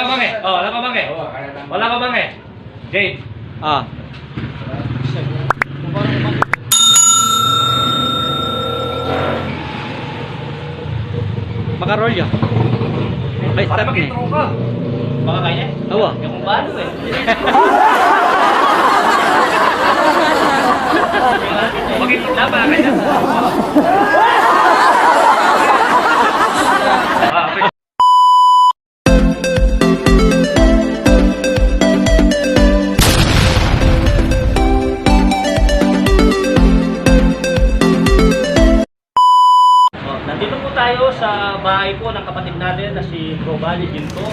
pa bang eh? Oh, wala pa bang eh? Wala pa bang eh? Jade. Ah. Makarol ya. May Para start ni. mag-intro ka. Baka kaya? Awa. Yung kung paano eh. Mag-intro na, baka kaya? Okay. Nandito po tayo sa bahay po ng kapatid natin na si Bro Bali Ginto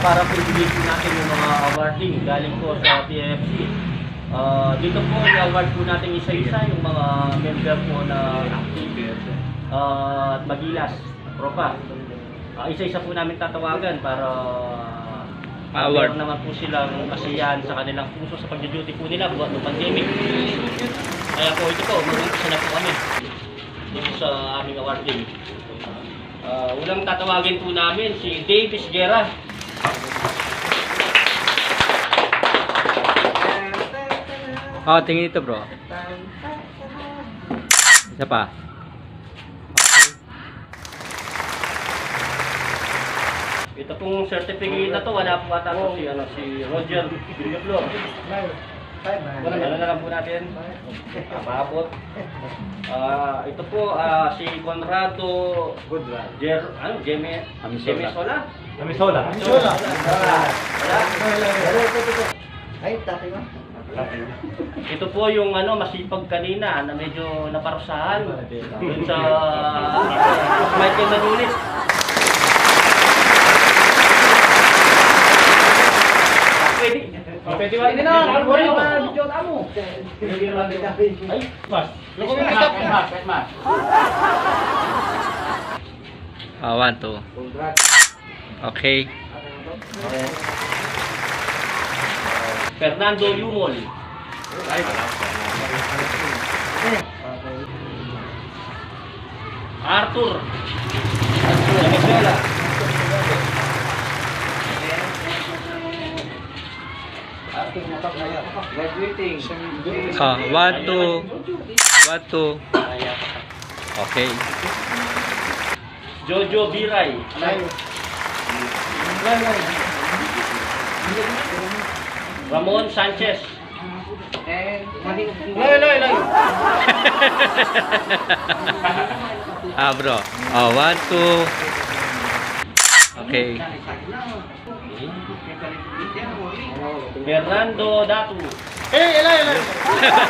para po ibigay po natin yung mga awarding galing po sa TFC. Dito po i-award po natin isa-isa yung mga member po na active at magilas, tropa. Isa-isa po namin tatawagan para award naman po silang kasiyahan sa kanilang puso sa pag-duty po nila buhat ng pandemic. Kaya po ito po, mag-umpisa na po kami dito sa aming awarding. Unang tatawagin po namin si Davis Guerra. Oh, tingin ito, bro. Isa pa. Ito pong certificate na to, wala po ata to si Roger Villaflor. Ano na lang po natin? Paabot. Ito po si Conrado Jemesola. Ay, tatay mo. Ito po yung masipag kanina na medyo naparusahan dun sa Michael Manulis. Pwede ba? Hindi na, mag-worry ba? Video mo. Ay, mas. Loko mo mas. 1, 2. Okay. Fernando Yumol. Arthur Venezuela. Graduating. 1, 2. 1, 2. Okay. Jojo Biray. Ramon Sanchez. Layo. Bro. 1, 2. Okay. Fernando Datu. Layo.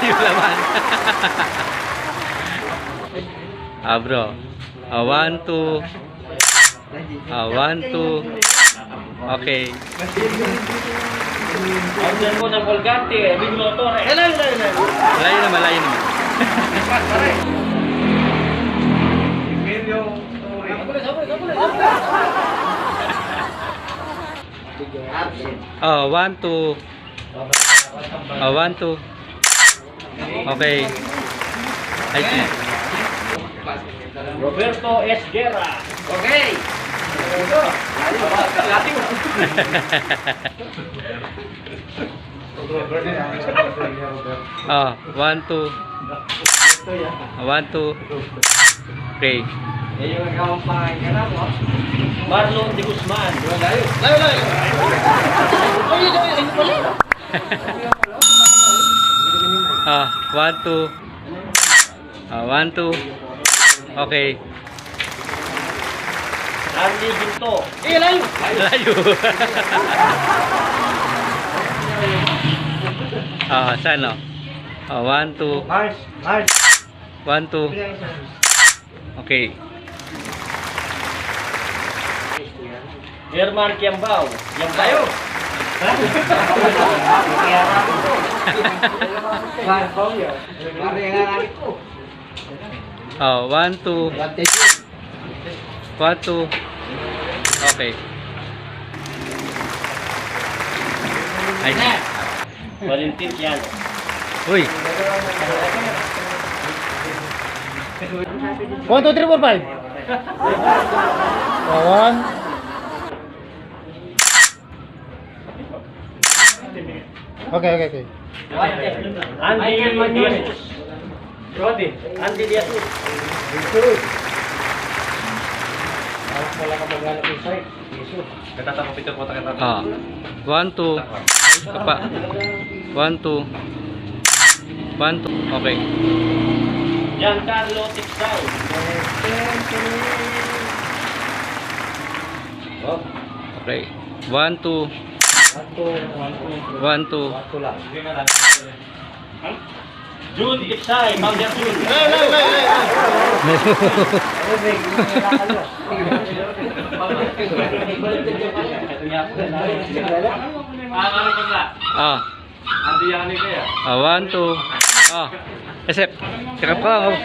Yung laman. Bro. 1, 2. 1, 2. Okay. Order po ng Colgate, Emilio Torres. Layo naman. Oh, 1, 2. 1, 2. Okay. Ay, Roberto S. Guerra. Okay. Oh, 1, 2. 1, 2. Okay. Yung akawang pangalan mo. Marlon de Guzman. Layo. Ah, 1, 2. 1, 2. Okay. Randy Ginto. Layo. Layo. Saan o? 1, 2. Mars. 1, 2. Okay. Herman Kiambao. Kiambao. Oh, 1, 2. 1, 2. Okay. Ay. Valentin yan. Uy. 1, 2, 3, 4, 5. 1. Okay. Andy Diaz. Rodi. Andy Diaz. Wala ka maghanap ng site. Katatapos ito po tayo. 1, 2. Kapa. 1, 2. 1, 2. Okay. Giancarlo Tixay. Okay. 1, 2. 1, 2. June Tixay. Mounder June. Ah. 1, 2. Ah. Esep. Sikap ka. 1,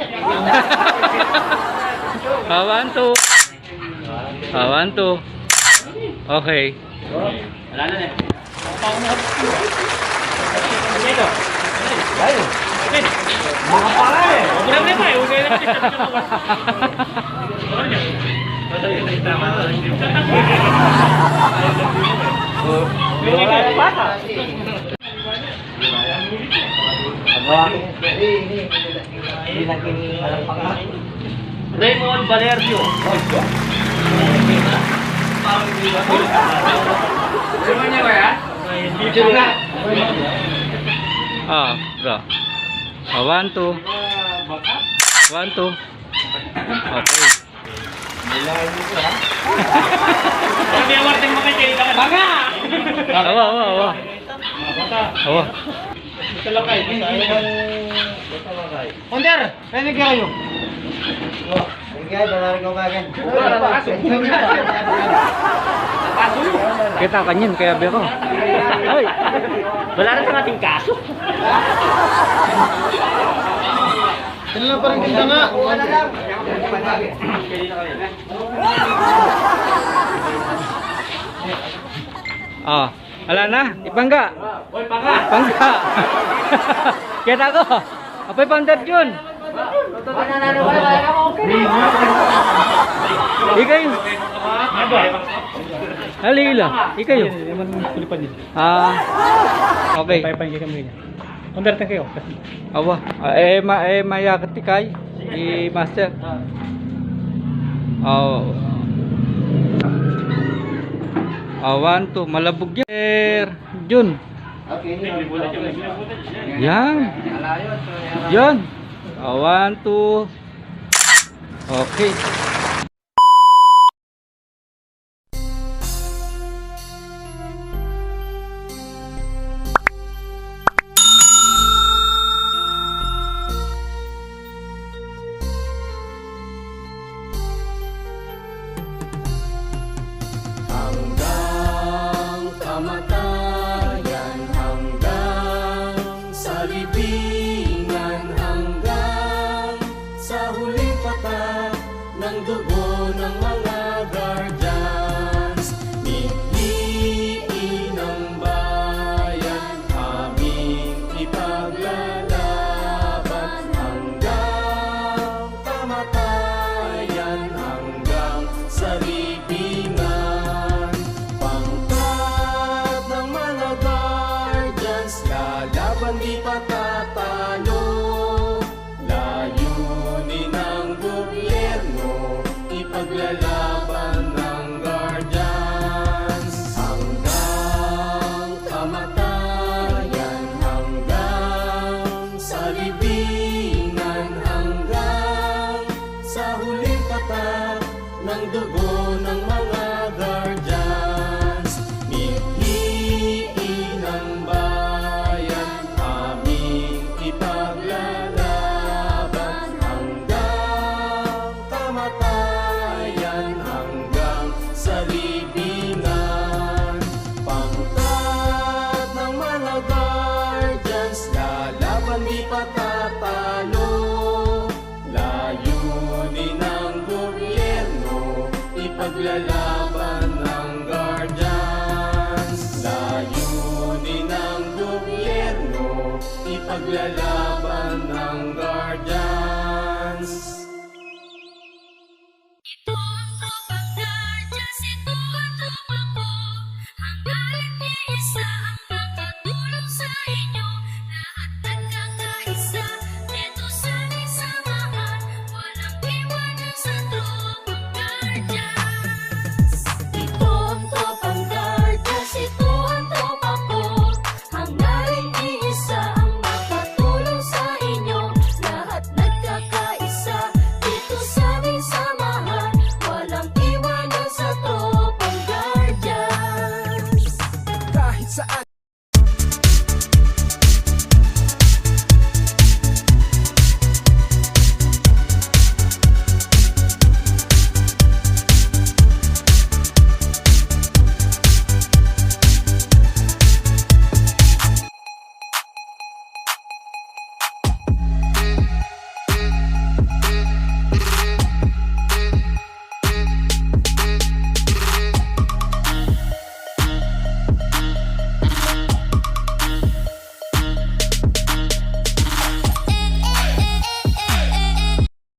2. 1, 2. Okay. Wala na eh. Mga pala eh. Huwag na pa eh. Huwag na Raymond Valerio. Ah, bro. 1, 2. 1, 2. Okay. Kami awarting mo kay Kailangan. Baka! Awa. Ito lang kayo. Under, pwede kayo. Kita kanyin kaya biro. Ay! Wala na sa ating kaso. Sino lang parang ganda nga. Ah, ala na, ipangga. Hoy, panga! Pangga. Kita ko. Apay pandar yun. Ikayo. Halila. Ikayo. Ah. Okay. Under kayo. Awa. Mayakat ti kay. I master. Oh. 1, 2. Malabog yan. Jun. Yan. Yan. 1, 2. Okay. Hanggang kamatayan, hanggang sa libingan, hanggang sa huling patak ng dugo ng mga guardians. Mithiin ng bayan, aming ipaglalaban hanggang kamatayan, hanggang sa libingan. Pangkat ng mga guardians, lalaban di patatalo. Layunin ng gobyerno, ipaglalaban ng guardians. Hanggang kamatayan, hanggang sa libingan, hanggang sa huling patak ng dugo ng mga guardians. Mithiin ng bayan, aming ipaglalaban hanggang kamatayan, hanggang sa libingan. Pangkat ng mga guardians, lalaban di patatalo. Layunin ng gobyerno, ipaglalaban ng guardians. Layunin ng gobyerno, ipaglalaban